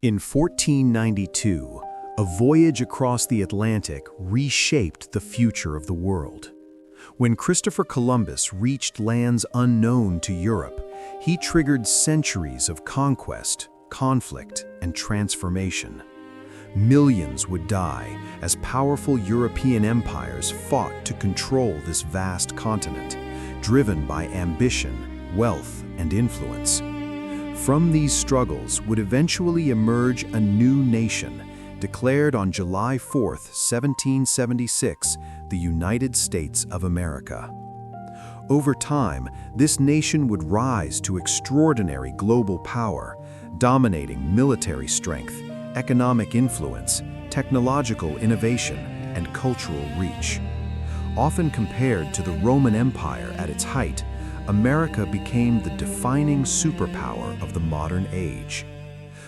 In 1492, a voyage across the Atlantic reshaped the future of the world. When Christopher Columbus reached lands unknown to Europe, he triggered centuries of conquest, conflict, and transformation. Millions would die as powerful European empires fought to control this vast continent, driven by ambition, wealth, and influence. From these struggles would eventually emerge a new nation, declared on July 4, 1776, the United States of America. Over time, this nation would rise to extraordinary global power, dominating military strength, economic influence, technological innovation, and cultural reach. Often compared to the Roman Empire at its height, America became the defining superpower of the modern age.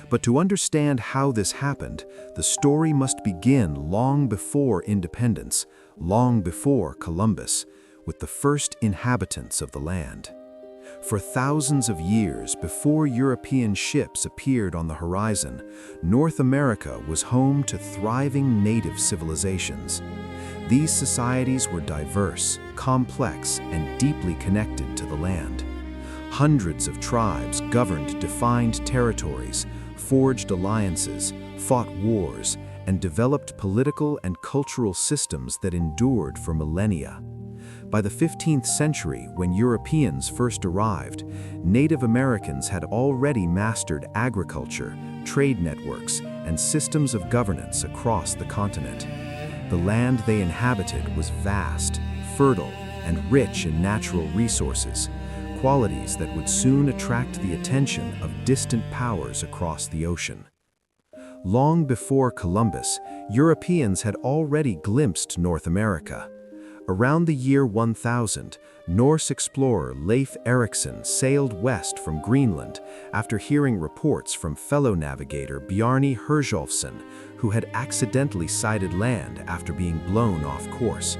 But to understand how this happened, the story must begin long before independence, long before Columbus, with the first inhabitants of the land. For thousands of years before European ships appeared on the horizon, North America was home to thriving native civilizations. These societies were diverse, complex, and deeply connected to the land. Hundreds of tribes governed defined territories, forged alliances, fought wars, and developed political and cultural systems that endured for millennia. By the 15th century, when Europeans first arrived, Native Americans had already mastered agriculture, trade networks, and systems of governance across the continent. The land they inhabited was vast, fertile, and rich in natural resources, qualities that would soon attract the attention of distant powers across the ocean. Long before Columbus, Europeans had already glimpsed North America. Around the year 1000, Norse explorer Leif Erikson sailed west from Greenland after hearing reports from fellow navigator Bjarni Herjolfsson, who had accidentally sighted land after being blown off course.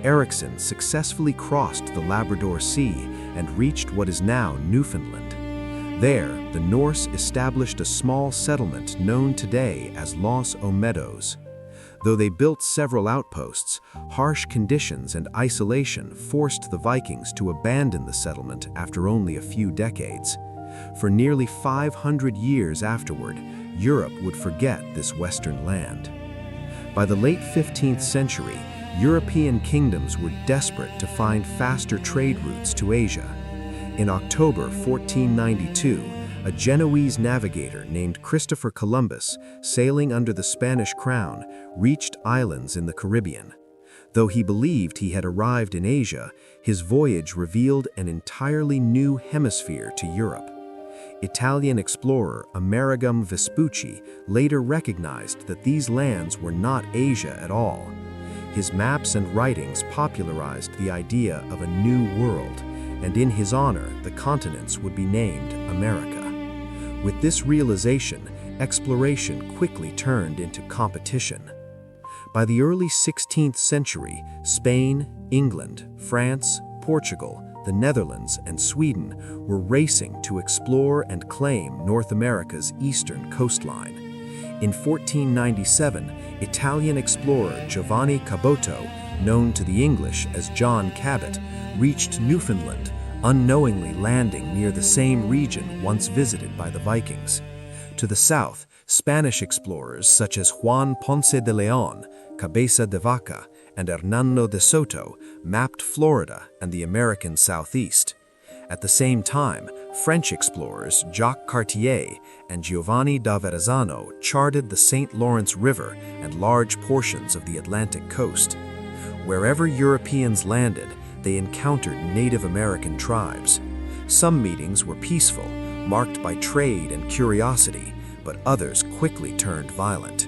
Erikson successfully crossed the Labrador Sea and reached what is now Newfoundland. There, the Norse established a small settlement known today as Los Olmedos. Though they built several outposts, harsh conditions and isolation forced the Vikings to abandon the settlement after only a few decades. For nearly 500 years afterward, Europe would forget this western land. By the late 15th century, European kingdoms were desperate to find faster trade routes to Asia. In October 1492, a Genoese navigator named Christopher Columbus, sailing under the Spanish crown, reached islands in the Caribbean. Though he believed he had arrived in Asia, his voyage revealed an entirely new hemisphere to Europe. Italian explorer Amerigo Vespucci later recognized that these lands were not Asia at all. His maps and writings popularized the idea of a new world, and in his honor, the continents would be named America. With this realization, exploration quickly turned into competition. By the early 16th century, Spain, England, France, Portugal, the Netherlands, and Sweden were racing to explore and claim North America's eastern coastline. In 1497, Italian explorer Giovanni Caboto, known to the English as John Cabot, reached Newfoundland, unknowingly landing near the same region once visited by the Vikings. To the south, Spanish explorers such as Juan Ponce de León, Cabeza de Vaca, and Hernando de Soto mapped Florida and the American southeast. At the same time, French explorers Jacques Cartier and Giovanni da Verrazzano charted the St. Lawrence River and large portions of the Atlantic coast. Wherever Europeans landed, they encountered Native American tribes. Some meetings were peaceful, marked by trade and curiosity, but others quickly turned violent.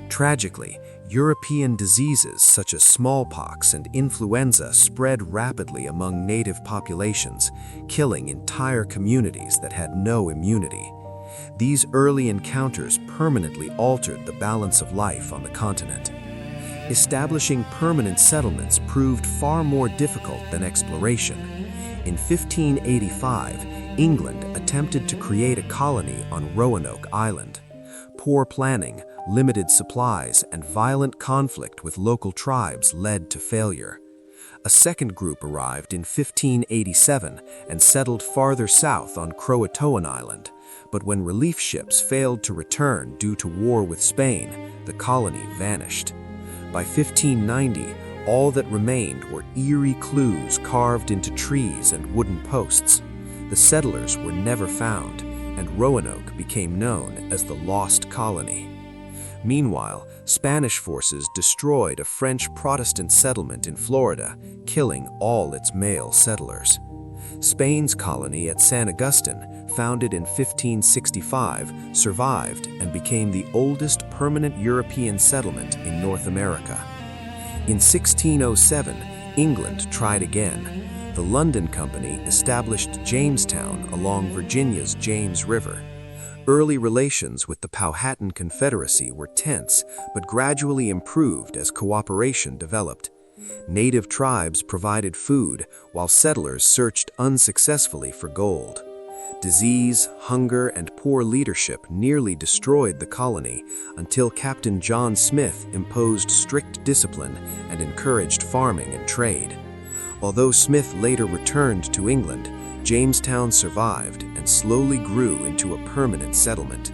Tragically, European diseases such as smallpox and influenza spread rapidly among native populations, killing entire communities that had no immunity. These early encounters permanently altered the balance of life on the continent. Establishing permanent settlements proved far more difficult than exploration. In 1585, England attempted to create a colony on Roanoke Island. Poor planning, limited supplies, and violent conflict with local tribes led to failure. A second group arrived in 1587 and settled farther south on Croatoan Island, but when relief ships failed to return due to war with Spain, the colony vanished. By 1590, all that remained were eerie clues carved into trees and wooden posts. The settlers were never found, and Roanoke became known as the Lost Colony. Meanwhile, Spanish forces destroyed a French Protestant settlement in Florida, killing all its male settlers. Spain's colony at San Agustin, founded in 1565, survived and became the oldest permanent European settlement in North America. In 1607, England tried again. The London Company established Jamestown along Virginia's James River. Early relations with the Powhatan Confederacy were tense, but gradually improved as cooperation developed. Native tribes provided food, while settlers searched unsuccessfully for gold. Disease, hunger, and poor leadership nearly destroyed the colony until Captain John Smith imposed strict discipline and encouraged farming and trade. Although Smith later returned to England, Jamestown survived and slowly grew into a permanent settlement.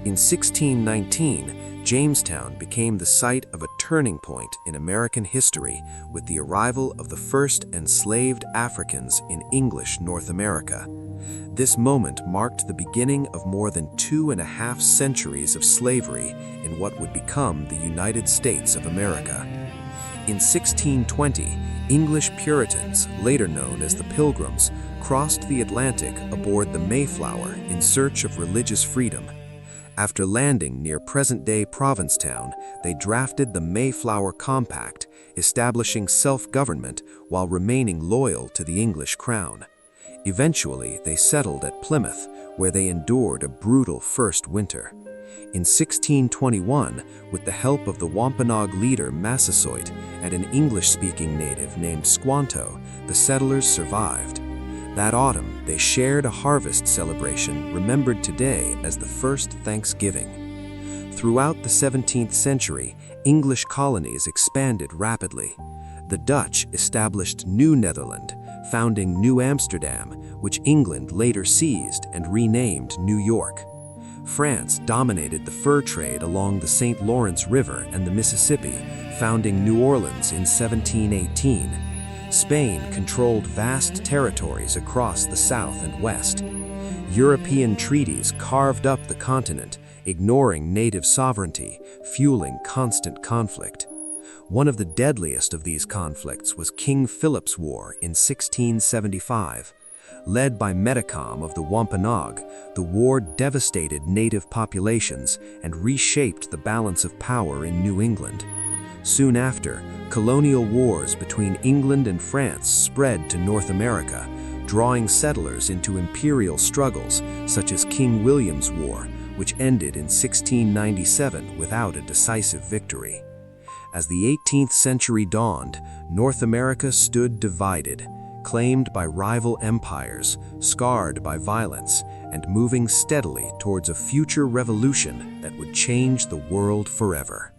In 1619, Jamestown became the site of a turning point in American history with the arrival of the first enslaved Africans in English North America. This moment marked the beginning of more than 2.5 centuries of slavery in what would become the United States of America. In 1620, English Puritans, later known as the Pilgrims, crossed the Atlantic aboard the Mayflower in search of religious freedom. After landing near present-day Provincetown, they drafted the Mayflower Compact, establishing self-government while remaining loyal to the English crown. Eventually, they settled at Plymouth, where they endured a brutal first winter. In 1621, with the help of the Wampanoag leader Massasoit and an English-speaking native named Squanto, the settlers survived. That autumn, they shared a harvest celebration remembered today as the first Thanksgiving. Throughout the 17th century, English colonies expanded rapidly. The Dutch established New Netherland, founding New Amsterdam, which England later seized and renamed New York. France dominated the fur trade along the St. Lawrence River and the Mississippi, founding New Orleans in 1718. Spain controlled vast territories across the south and west. European treaties carved up the continent, ignoring native sovereignty, fueling constant conflict. One of the deadliest of these conflicts was King Philip's War in 1675. Led by Metacom of the Wampanoag, the war devastated native populations and reshaped the balance of power in New England. Soon after, colonial wars between England and France spread to North America, drawing settlers into imperial struggles such as King William's War, which ended in 1697 without a decisive victory. As the 18th century dawned, North America stood divided, claimed by rival empires, scarred by violence, and moving steadily towards a future revolution that would change the world forever.